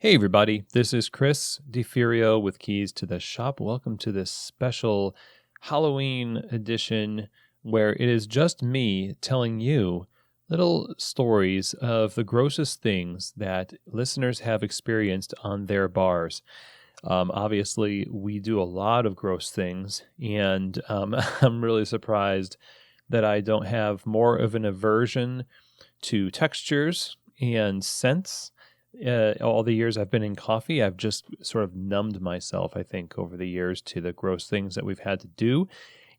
Hey everybody, this is Chris DeFurio with Keys to the Shop. Welcome to this special Halloween edition where it is just me telling you little stories of the grossest things that listeners have experienced on their bars. Obviously, we do a lot of gross things, and I'm really surprised that I don't have more of an aversion to textures and scents. All the years I've been in coffee, I've just sort of numbed myself, I think, over the years to the gross things that we've had to do.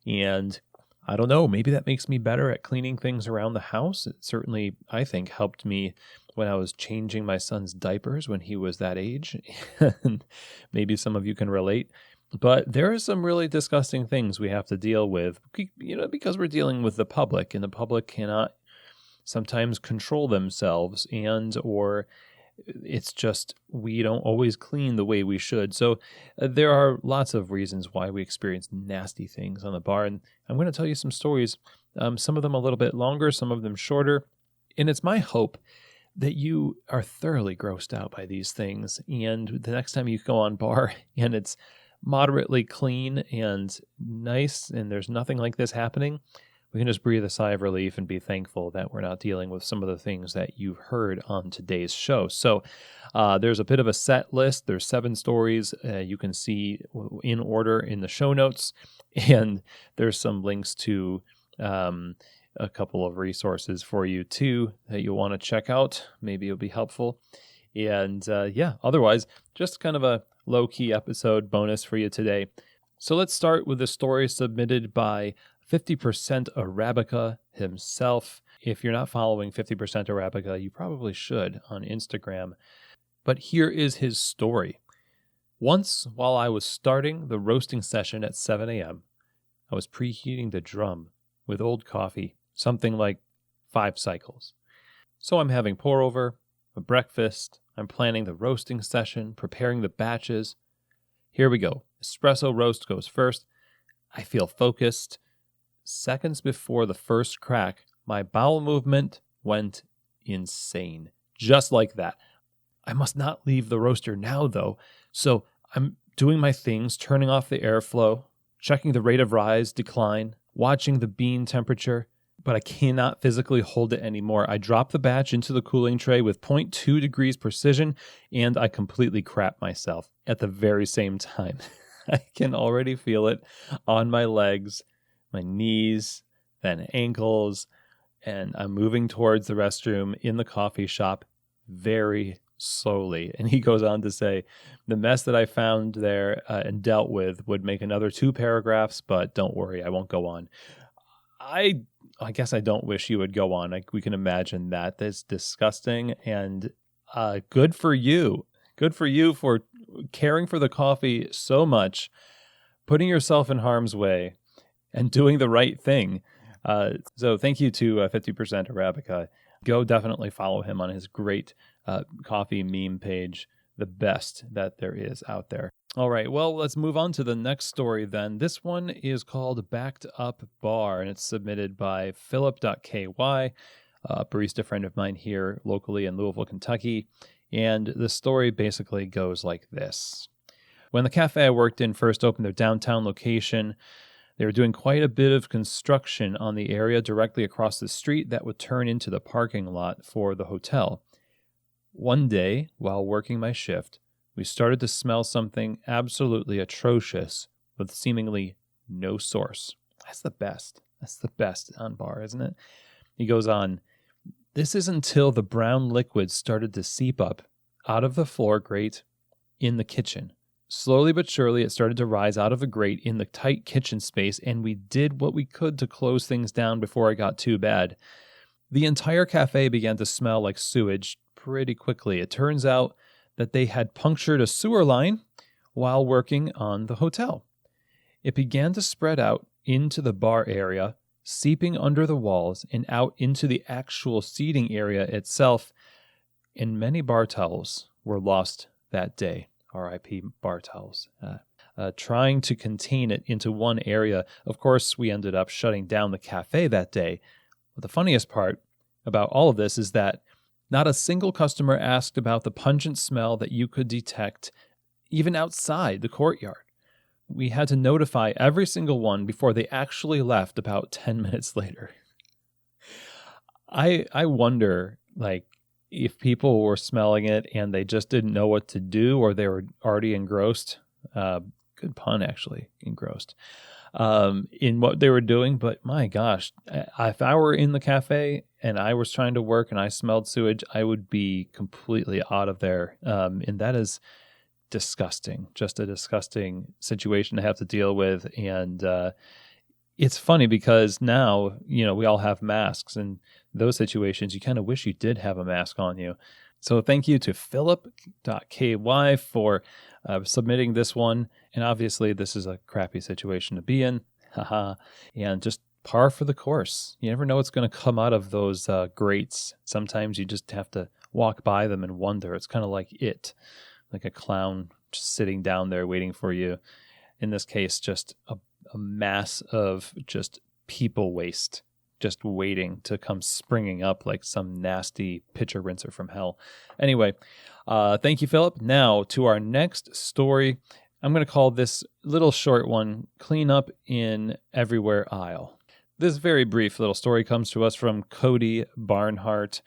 And I don't know, maybe that makes me better at cleaning things around the house. It certainly, I think, helped me when I was changing my son's diapers when he was that age. And maybe some of you can relate. But there are some really disgusting things we have to deal with, because we're dealing with the public, and the public cannot sometimes control themselves, or it's just we don't always clean the way we should. So there are lots of reasons why we experience nasty things on the bar. And I'm going to tell you some stories, some of them a little bit longer, some of them shorter. And it's my hope that you are thoroughly grossed out by these things. And the next time you go on bar and it's moderately clean and nice and there's nothing like this happening, we can just breathe a sigh of relief and be thankful that we're not dealing with some of the things that you've heard on today's show. So there's a bit of a set list. There's 7 stories you can see in order in the show notes. And there's some links to a couple of resources for you too that you'll want to check out. Maybe it'll be helpful. And otherwise, just kind of a low-key episode bonus for you today. So let's start with a story submitted by 50% Arabica himself. If you're not following 50% Arabica, you probably should on Instagram. But here is his story. Once, while I was starting the roasting session at 7 a.m., I was preheating the drum with old coffee, something like 5 cycles. So I'm having pour over, a breakfast, I'm planning the roasting session, preparing the batches. Here we go. Espresso roast goes first. I feel focused. Seconds before the first crack, my bowel movement went insane. Just like that. I must not leave the roaster now, though. So I'm doing my things, turning off the airflow, checking the rate of rise, decline, watching the bean temperature, but I cannot physically hold it anymore. I drop the batch into the cooling tray with 0.2 degrees precision, and I completely crap myself at the very same time. I can already feel it on my legs, my knees, then ankles, and I'm moving towards the restroom in the coffee shop very slowly. And he goes on to say, the mess that I found there and dealt with would make another 2 paragraphs, but don't worry, I won't go on. I guess I don't wish you would go on. We can imagine that. That's disgusting, and good for you. Good for you for caring for the coffee so much, putting yourself in harm's way, and doing the right thing. So thank you to 50% Arabica. Go definitely follow him on his great coffee meme page, the best that there is out there. All right, well, let's move on to the next story then. This one is called Backed Up Bar, and it's submitted by Philip.ky, a barista friend of mine here locally in Louisville, Kentucky. And the story basically goes like this. When the cafe I worked in first opened their downtown location, they were doing quite a bit of construction on the area directly across the street that would turn into the parking lot for the hotel. One day, while working my shift, we started to smell something absolutely atrocious with seemingly no source. That's the best. That's the best on bar, isn't it? He goes on, this is until the brown liquid started to seep up out of the floor grate in the kitchen. Slowly but surely, it started to rise out of the grate in the tight kitchen space, and we did what we could to close things down before it got too bad. The entire cafe began to smell like sewage pretty quickly. It turns out that they had punctured a sewer line while working on the hotel. It began to spread out into the bar area, seeping under the walls and out into the actual seating area itself, and many bar towels were lost that day. R.I.P. bar towels. Trying to contain it into one area, of course, we ended up shutting down the cafe that day. But the funniest part about all of this is that Not a single customer asked about the pungent smell that you could detect even outside the courtyard. We had to notify every single one before they actually left about 10 minutes later. I wonder, like, if people were smelling it and they just didn't know what to do, or they were already engrossed. Good pun, actually, engrossed in what they were doing. But my gosh, if I were in the cafe and I was trying to work and I smelled sewage, I would be completely out of there. And that is disgusting, just a disgusting situation to have to deal with. And it's funny because now, we all have masks, and those situations, you kind of wish you did have a mask on you. So thank you to Philip.ky for submitting this one. And obviously, this is a crappy situation to be in. Haha. And just par for the course. You never know what's going to come out of those grates. Sometimes you just have to walk by them and wonder. It's kind of like like a clown just sitting down there waiting for you. In this case, just a mass of just people waste, just waiting to come springing up like some nasty pitcher rinser from hell. Anyway, thank you, Philip. Now to our next story. I'm going to call this little short one, Clean Up in Everywhere Aisle. This very brief little story comes to us from Cody Barnhart,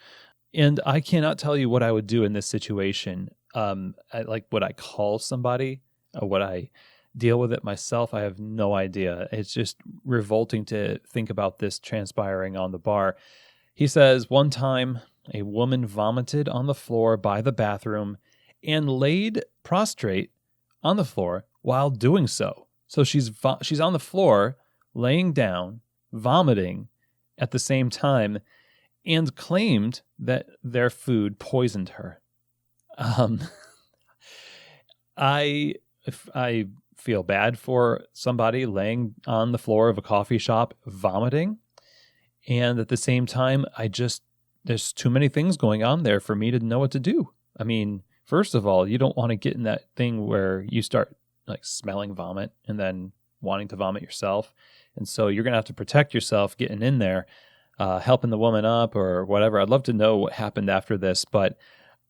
and I cannot tell you what I would do in this situation. Would I call somebody? Would I deal with it myself? I have no idea. It's just revolting to think about this transpiring on the bar. He says, one time a woman vomited on the floor by the bathroom and laid prostrate on the floor while doing so. So she's on the floor, laying down, vomiting at the same time, and claimed that their food poisoned her. I feel bad for somebody laying on the floor of a coffee shop vomiting, and at the same time, there's too many things going on there for me to know what to do. I mean, first of all, you don't want to get in that thing where you start like smelling vomit and then wanting to vomit yourself. And so you're going to have to protect yourself getting in there, helping the woman up or whatever. I'd love to know what happened after this, but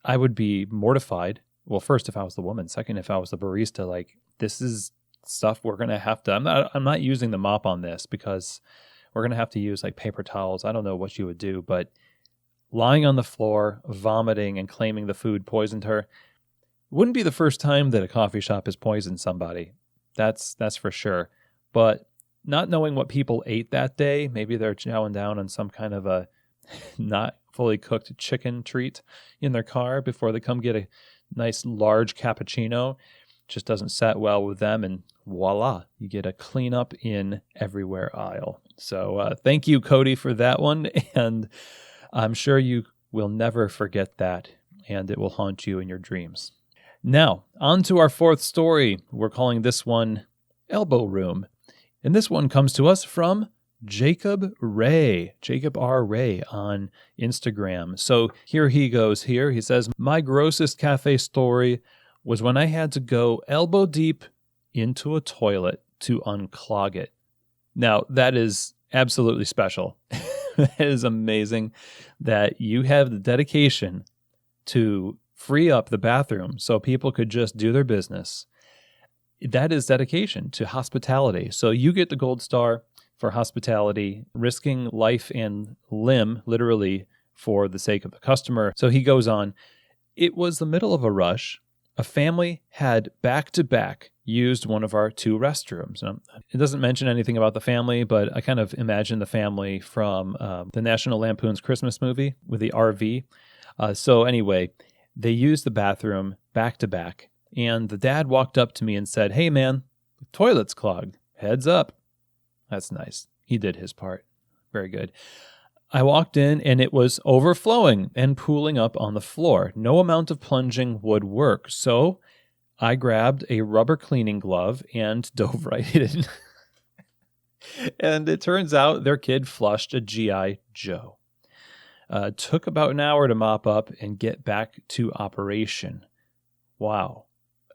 I would be mortified. Well, first, if I was the woman. Second, if I was the barista, like, this is stuff we're going to have to, I'm not using the mop on this because we're going to have to use like paper towels. I don't know what you would do, but lying on the floor, vomiting, and claiming the food poisoned her wouldn't be the first time that a coffee shop has poisoned somebody. That's for sure. But not knowing what people ate that day, maybe they're chowing down on some kind of a not fully cooked chicken treat in their car before they come get a nice large cappuccino, just doesn't set well with them. And voila, you get a clean up in everywhere aisle. So thank you, Cody, for that one. And I'm sure you will never forget that, and it will haunt you in your dreams. Now, on to our fourth story. We're calling this one Elbow Room. And this one comes to us from Jacob R. Ray on Instagram. So here he goes here. He says, my grossest cafe story was when I had to go elbow deep into a toilet to unclog it. Now, that is absolutely special. It is amazing that you have the dedication to free up the bathroom so people could just do their business. That is dedication to hospitality. So you get the gold star for hospitality, risking life and limb, literally, for the sake of the customer. So he goes on, it was the middle of a rush. A family had back-to-back used one of our two restrooms. It doesn't mention anything about the family, but I kind of imagine the family from the National Lampoon's Christmas movie with the RV. So anyway, they used the bathroom back-to-back, and the dad walked up to me and said, hey man, the toilet's clogged. Heads up. That's nice. He did his part. Very good. I walked in and it was overflowing and pooling up on the floor. No amount of plunging would work. So I grabbed a rubber cleaning glove and dove right in. And it turns out their kid flushed a G.I. Joe. Took about an hour to mop up and get back to operation. Wow.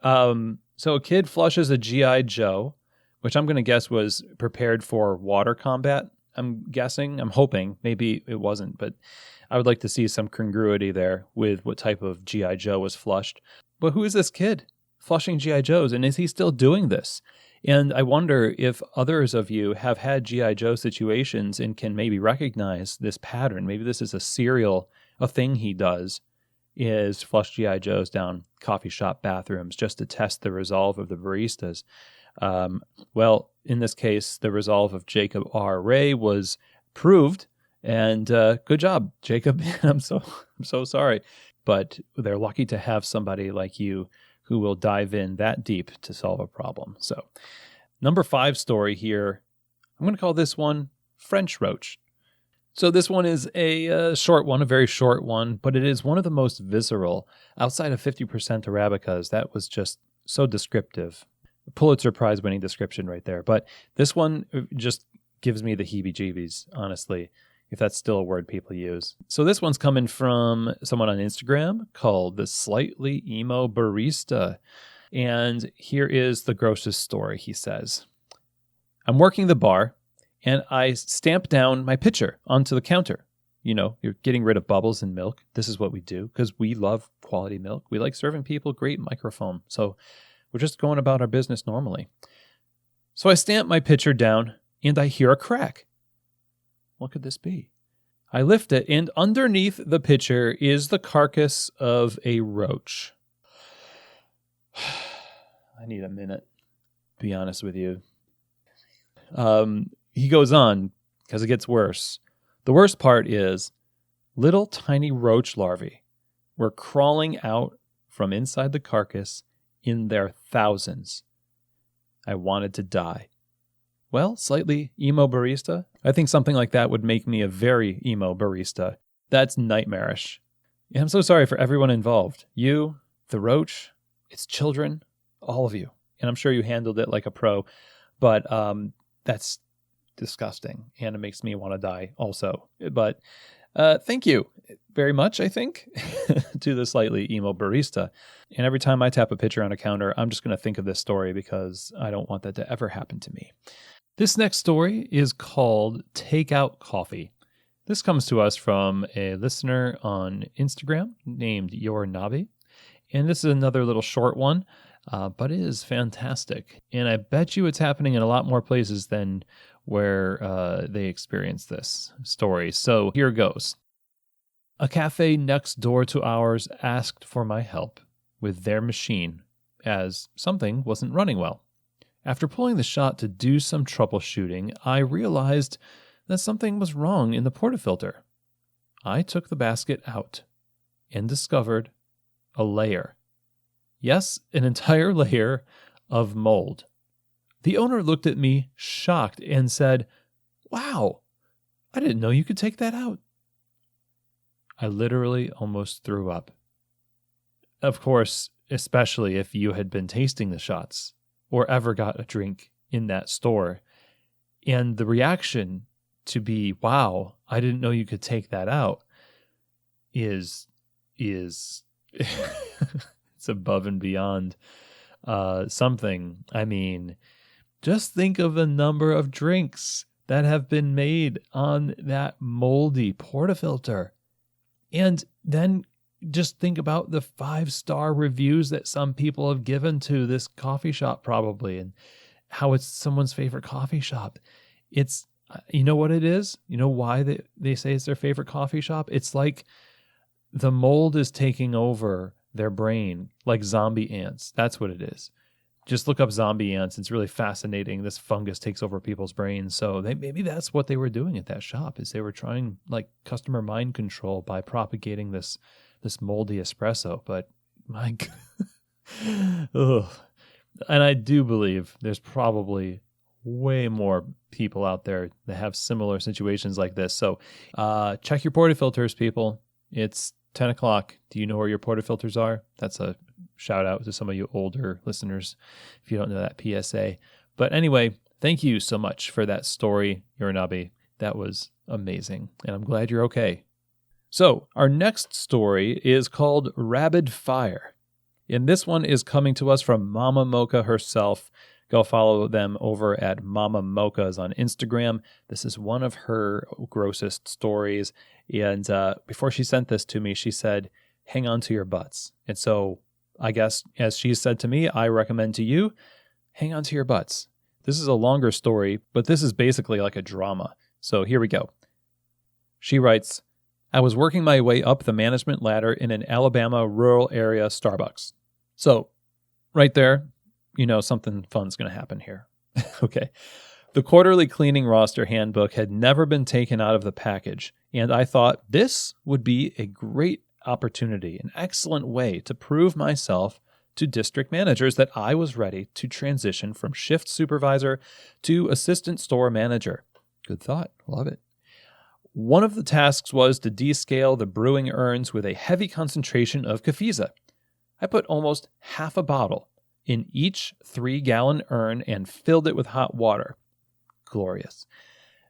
So a kid flushes a G.I. Joe, which I'm going to guess was prepared for water combat. I'm guessing, I'm hoping, maybe it wasn't, but I would like to see some congruity there with what type of G.I. Joe was flushed. But who is this kid flushing G.I. Joes, and is he still doing this? And I wonder if others of you have had G.I. Joe situations and can maybe recognize this pattern. Maybe this is a thing he does, is flush G.I. Joes down coffee shop bathrooms just to test the resolve of the baristas. Well, in this case, the resolve of Jacob R. Ray was proved, and good job, Jacob. I'm so sorry. But they're lucky to have somebody like you who will dive in that deep to solve a problem. So, number 5 story here, I'm going to call this one French Roach. So this one is a short one, a very short one, but it is one of the most visceral. Outside of 50% Arabicas, that was just so descriptive. Pulitzer Prize winning description right there. But this one just gives me the heebie-jeebies, honestly, if that's still a word people use. So this one's coming from someone on Instagram called the Slightly Emo Barista. And here is the grossest story, he says. I'm working the bar, and I stamp down my pitcher onto the counter. You know, you're getting rid of bubbles in milk. This is what we do because we love quality milk. We like serving people great microfoam. So we're just going about our business normally. So I stamp my pitcher down, and I hear a crack. What could this be? I lift it, and underneath the pitcher is the carcass of a roach. I need a minute, to be honest with you. He goes on, because it gets worse. The worst part is, little tiny roach larvae were crawling out from inside the carcass in their thousands. I wanted to die. Well, slightly emo barista. I think something like that would make me a very emo barista. That's nightmarish. And I'm so sorry for everyone involved. You, the roach, its children, all of you. And I'm sure you handled it like a pro. But that's disgusting. And it makes me want to die also. But thank you very much, I think, to the slightly emo barista. And every time I tap a pitcher on a counter, I'm just going to think of this story because I don't want that to ever happen to me. This next story is called Takeout Coffee. This comes to us from a listener on Instagram named Your Nabi. And this is another little short one, but it is fantastic. And I bet you it's happening in a lot more places than where they experience this story. So here goes. A cafe next door to ours asked for my help with their machine as something wasn't running well. After pulling the shot to do some troubleshooting, I realized that something was wrong in the portafilter. I took the basket out and discovered a layer. Yes, an entire layer of mold. The owner looked at me shocked and said, "Wow, I didn't know you could take that out." I literally almost threw up. Of course, especially if you had been tasting the shots or ever got a drink in that store. And the reaction to be, "Wow, I didn't know you could take that out," is it's above and beyond something. I mean, just think of the number of drinks that have been made on that moldy portafilter. And then just think about the 5-star reviews that some people have given to this coffee shop probably, and how it's someone's favorite coffee shop. It's, you know what it is? You know why they say it's their favorite coffee shop? It's like the mold is taking over their brain like zombie ants. That's what it is. Just look up zombie ants. It's really fascinating. This fungus takes over people's brains. So maybe that's what they were doing at that shop, is they were trying like customer mind control by propagating this moldy espresso. But my God. Ugh. And I do believe there's probably way more people out there that have similar situations like this. So check your portafilters, people. It's 10 o'clock. Do you know where your portafilters are? That's a shout out to some of you older listeners if you don't know that PSA. But anyway, thank you so much for that story, Urinabe. That was amazing. And I'm glad you're okay. So our next story is called Rabid Fire. And this one is coming to us from Mama Mocha herself, Go follow them over at Mama Mochas on Instagram. This is one of her grossest stories. And before she sent this to me, she said, hang on to your butts. And so I guess, as she said to me, I recommend to you, hang on to your butts. This is a longer story, but this is basically like a drama. So here we go. She writes, I was working my way up the management ladder in an Alabama rural area Starbucks. So right there, you know something fun's going to happen here. Okay. The quarterly cleaning roster handbook had never been taken out of the package, and I thought this would be a great opportunity, an excellent way to prove myself to district managers that I was ready to transition from shift supervisor to assistant store manager. Good thought. Love it. One of the tasks was to descale the brewing urns with a heavy concentration of kefisa. I put almost half a bottle in each 3-gallon urn and filled it with hot water. Glorious.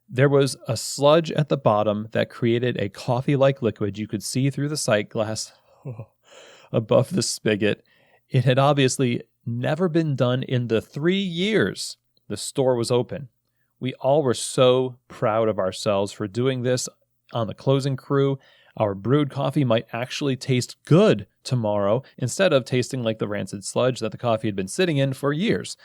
There was a sludge at the bottom that created a coffee-like liquid you could see through the sight glass above the spigot. It had obviously never been done in the 3 years the store was open. We all were so proud of ourselves for doing this on the closing crew. Our brewed coffee might actually taste good tomorrow instead of tasting like the rancid sludge that the coffee had been sitting in for years.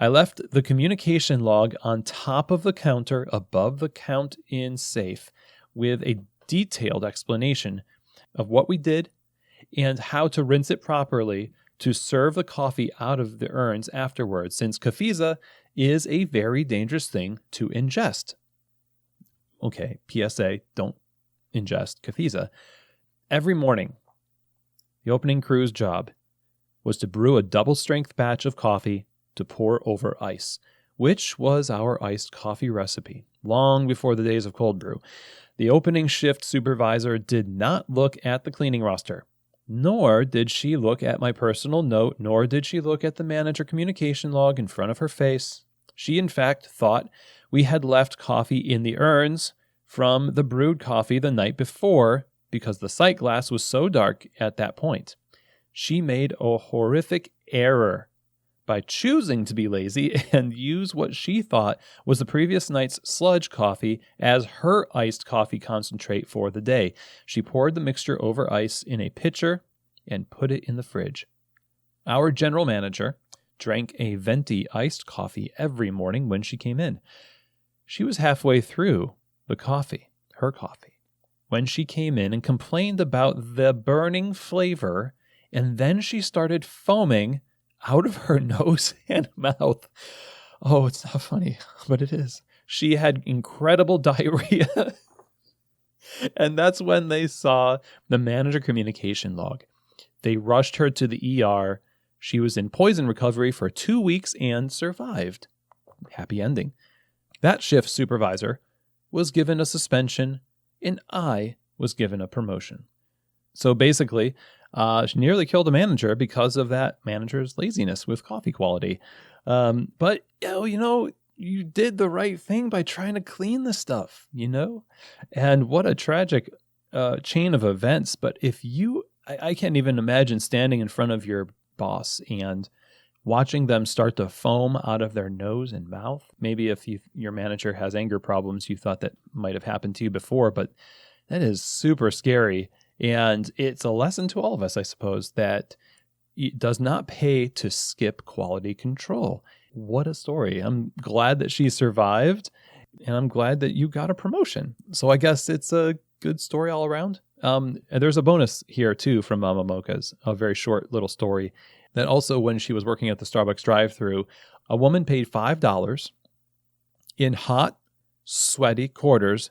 I left the communication log on top of the counter above the count-in safe with a detailed explanation of what we did and how to rinse it properly to serve the coffee out of the urns afterwards, since kefisa is a very dangerous thing to ingest. Okay, PSA, don't ingest kefisa. Every morning, the opening crew's job was to brew a double-strength batch of coffee to pour over ice, which was our iced coffee recipe, long before the days of cold brew. The opening shift supervisor did not look at the cleaning roster, nor did she look at my personal note, nor did she look at the manager communication log in front of her face. She, in fact, thought we had left coffee in the urns from the brewed coffee the night before because the sight glass was so dark at that point. She made a horrific error by choosing to be lazy and use what she thought was the previous night's sludge coffee as her iced coffee concentrate for the day. She poured the mixture over ice in a pitcher and put it in the fridge. Our general manager drank a venti iced coffee every morning when she came in. She was halfway through the coffee, her coffee, when she came in and complained about the burning flavor, and then she started foaming out of her nose and mouth. Oh, it's not funny, but it is. She had incredible diarrhea. And that's when they saw the manager communication log. They rushed her to the ER. She was in poison recovery for 2 weeks and survived. Happy ending. That shift supervisor was given a suspension, and I was given a promotion. So basically, she nearly killed a manager because of that manager's laziness with coffee quality. But, you did the right thing by trying to clean the stuff, And what a tragic chain of events. But if I can't even imagine standing in front of your boss and watching them start to foam out of their nose and mouth. Maybe if your manager has anger problems, you thought that might have happened to you before, but that is super scary. And it's a lesson to all of us, I suppose, that it does not pay to skip quality control. What a story. I'm glad that she survived, and I'm glad that you got a promotion. So I guess it's a good story all around. And there's a bonus here, too, from Mama Mocha's, a very short little story that also when she was working at the Starbucks drive-thru, a woman paid $5 in hot, sweaty quarters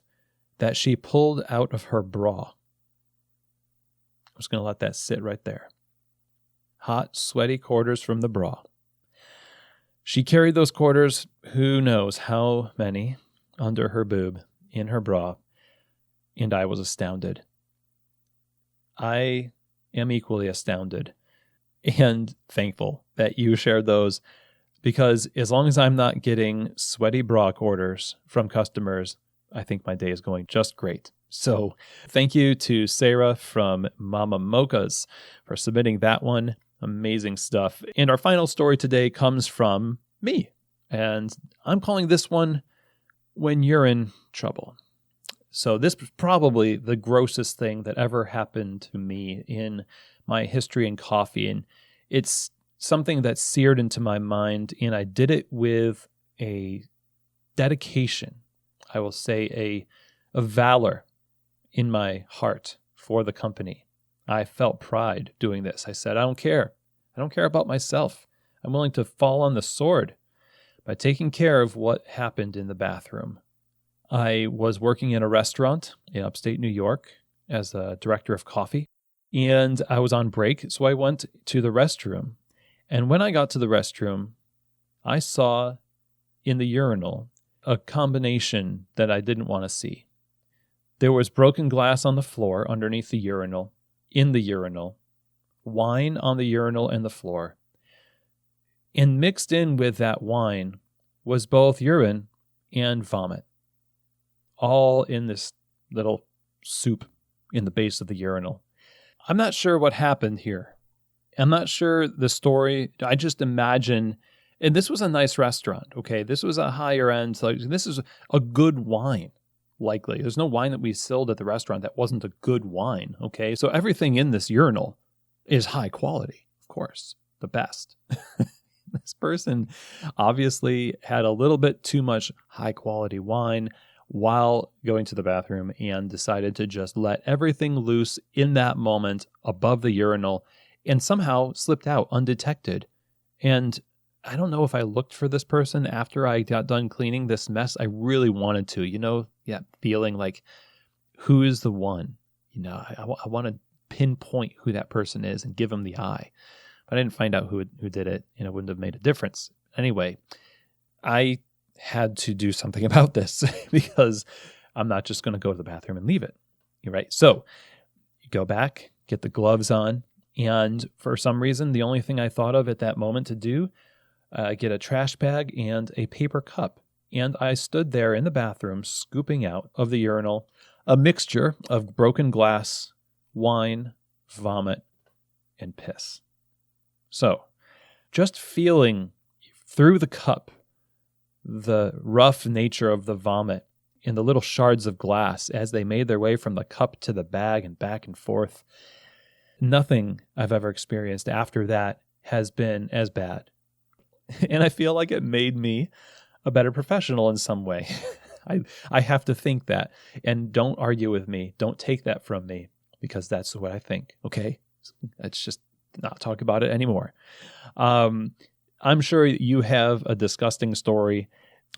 that she pulled out of her bra. I'm just going to let that sit right there. Hot, sweaty quarters from the bra. She carried those quarters, who knows how many, under her boob, in her bra, and I was astounded. I am equally astounded and thankful that you shared those, because as long as I'm not getting sweaty bra quarters from customers, I think my day is going just great. So thank you to Sarah from Mama Mocha's for submitting that one. Amazing stuff. And our final story today comes from me. And I'm calling this one When You're in Trouble. So this was probably the grossest thing that ever happened to me in my history in coffee. And it's something that seared into my mind. And I did it with a dedication, I will say a valor in my heart for the company. I felt pride doing this. I said, I don't care. I don't care about myself. I'm willing to fall on the sword by taking care of what happened in the bathroom. I was working in a restaurant in upstate New York as a director of coffee, and I was on break, so I went to the restroom. And when I got to the restroom, I saw in the urinal a combination that I didn't want to see. There was broken glass on the floor underneath the urinal, in the urinal, wine on the urinal and the floor. And mixed in with that wine was both urine and vomit, all in this little soup in the base of the urinal. I'm not sure what happened here. I'm not sure the story. I just imagine, and this was a nice restaurant, okay? This was a higher end, like this is a good wine, likely. There's no wine that we sold at the restaurant that wasn't a good wine, okay? So everything in this urinal is high quality, of course, the best. This person obviously had a little bit too much high quality wine while going to the bathroom and decided to just let everything loose in that moment above the urinal and somehow slipped out undetected. And I don't know if I looked for this person after I got done cleaning this mess. I really wanted to, feeling like, who is the one? I want to pinpoint who that person is and give them the eye. But I didn't find out who did it, and it wouldn't have made a difference. Anyway, I had to do something about this because I'm not just going to go to the bathroom and leave it. Right? So you go back, get the gloves on, and for some reason, the only thing I thought of at that moment to do, get a trash bag and a paper cup. And I stood there in the bathroom, scooping out of the urinal a mixture of broken glass, wine, vomit, and piss. So, just feeling through the cup the rough nature of the vomit and the little shards of glass as they made their way from the cup to the bag and back and forth, nothing I've ever experienced after that has been as bad. And I feel like it made me a better professional in some way. I have to think that. And don't argue with me. Don't take that from me, because that's what I think, okay? Let's just not talk about it anymore. I'm sure you have a disgusting story,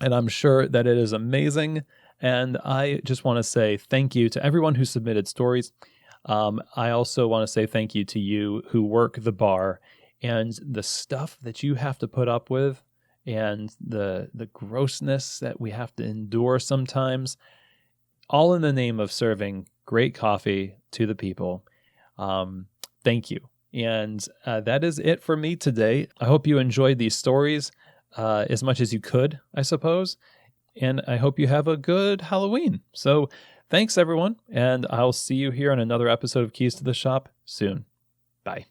and I'm sure that it is amazing. And I just want to say thank you to everyone who submitted stories. I also want to say thank you to you who work the bar, and the stuff that you have to put up with and the grossness that we have to endure sometimes, all in the name of serving great coffee to the people. Thank you. And that is it for me today. I hope you enjoyed these stories as much as you could, I suppose. And I hope you have a good Halloween. So thanks, everyone. And I'll see you here on another episode of Keys to the Shop soon. Bye.